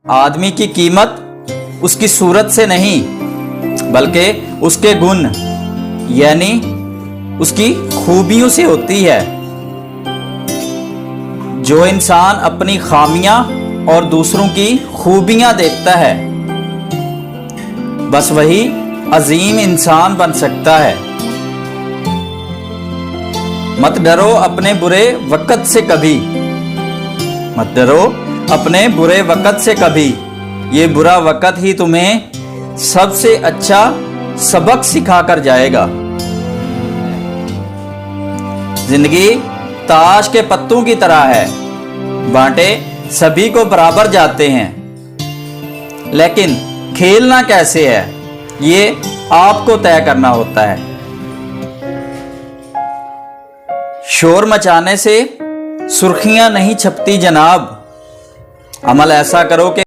आदमी की कीमत उसकी सूरत से नहीं बल्कि उसके गुण यानी उसकी खूबियों से होती है। जो इंसान अपनी खामियां और दूसरों की खूबियां देखता है बस वही अजीम इंसान बन सकता है। मत डरो अपने बुरे वक़्त से कभी, मत डरो अपने बुरे वक़्त से कभी। ये बुरा वक़्त ही तुम्हें सबसे अच्छा सबक सिखा कर जाएगा। जिंदगी ताश के पत्तों की तरह है, बांटे सभी को बराबर जाते हैं, लेकिन खेलना कैसे है ये आपको तय करना होता है। शोर मचाने से सुर्खियां नहीं छपती जनाब, अमल ऐसा करो कि